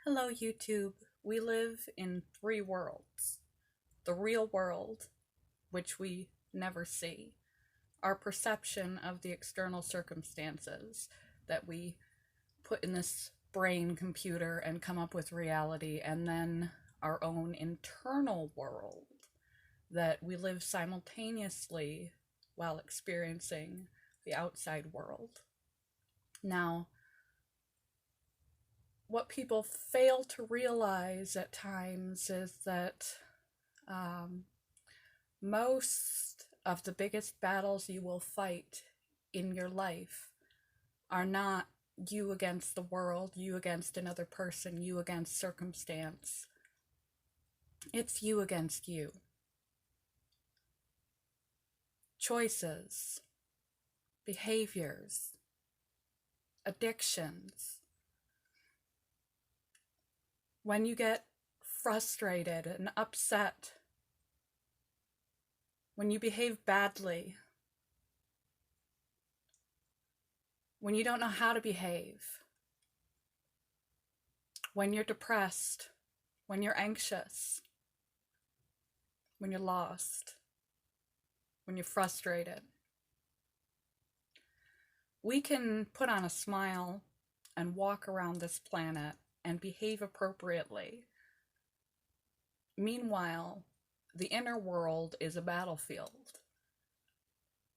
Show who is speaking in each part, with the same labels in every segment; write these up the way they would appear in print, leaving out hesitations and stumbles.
Speaker 1: Hello, YouTube. We live in three worlds: the real world, which we never see, our perception of the external circumstances that we put in this brain computer and come up with reality, and then our own internal world that we live simultaneously while experiencing the outside world. Now, what people fail to realize at times is that um, most of the biggest battles you will fight in your life are not you against the world, you against another person, you against circumstance. It's you against you. Choices, behaviors, addictions. When you get frustrated and upset, when you behave badly, when you don't know how to behave, when you're depressed, when you're anxious, when you're lost, when you're frustrated, we can put on a smile and walk around this planet and behave appropriately. Meanwhile, the inner world is a battlefield.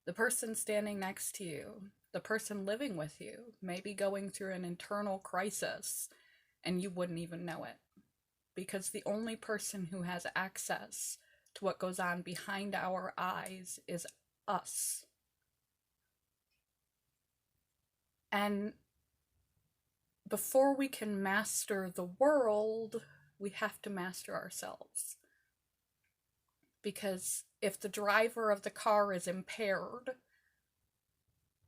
Speaker 1: The person standing next to you, the person living with you, may be going through an internal crisis and you wouldn't even know it. Because the only person who has access to what goes on behind our eyes is us. And before we can master the world, we have to master ourselves. Because if the driver of the car is impaired,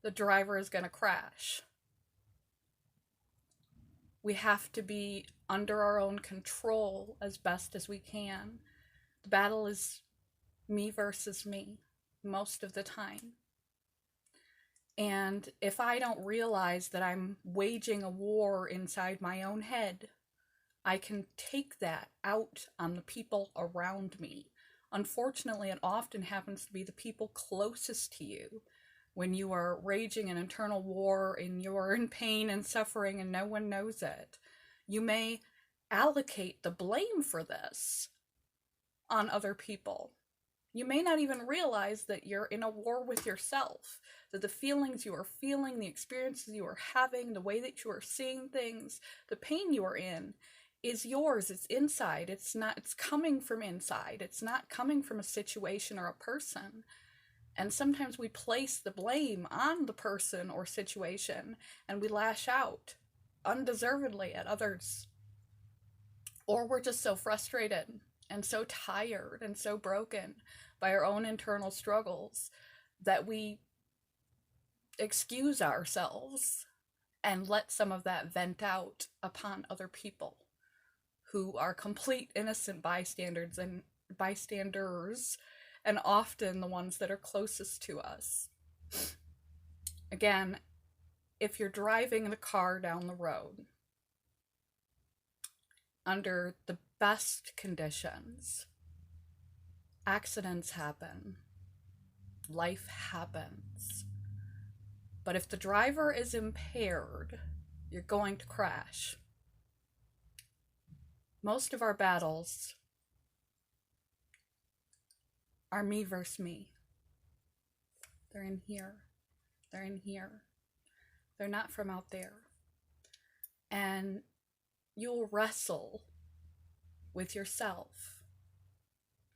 Speaker 1: the driver is going to crash. We have to be under our own control as best as we can. The battle is me versus me most of the time. And if I don't realize that I'm waging a war inside my own head, I can take that out on the people around me. Unfortunately, it often happens to be the people closest to you. When you are raging an internal war and you're in pain and suffering and no one knows it, you may allocate the blame for this on other people. You may not even realize that you're in a war with yourself, that the feelings you are feeling, the experiences you are having, the way that you are seeing things, the pain you are in is yours. It's inside. It's coming from inside. It's not coming from a situation or a person. And sometimes we place the blame on the person or situation and we lash out undeservedly at others. Or we're just so frustrated and so tired and so broken by our own internal struggles that we excuse ourselves and let some of that vent out upon other people who are complete innocent bystanders and often the ones that are closest to us. Again, if you're driving the car down the road under the best conditions, accidents happen, life happens. But if the driver is impaired, you're going to crash. Most of our battles are me versus me. They're in here. They're in here. They're not from out there. And you'll wrestle with yourself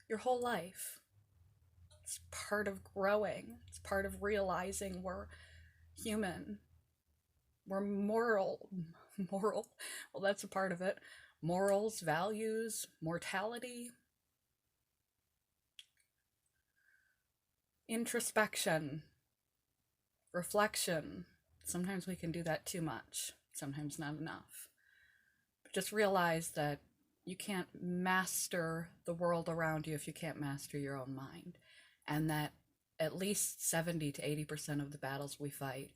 Speaker 1: your whole life. It's part of growing. It's part of realizing we're human. We're moral. Well, that's a part of it. Morals, values, mortality, introspection, reflection. Sometimes we can do that too much, sometimes not enough. But just realize that you can't master the world around you if you can't master your own mind. And that at least 70 to 80% of the battles we fight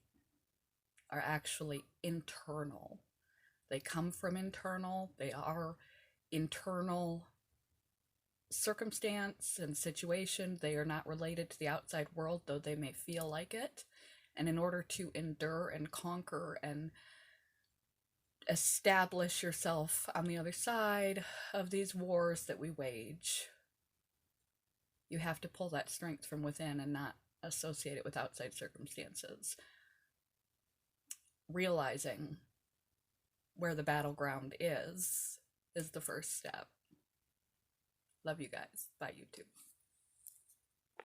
Speaker 1: are actually internal. They come from internal, they are internal circumstance and situation. They are not related to the outside world, though they may feel like it. And in order to endure and conquer and establish yourself on the other side of these wars that we wage, you have to pull that strength from within and not associate it with outside circumstances. Realizing where the battleground is the first step. Love you guys. Bye, YouTube.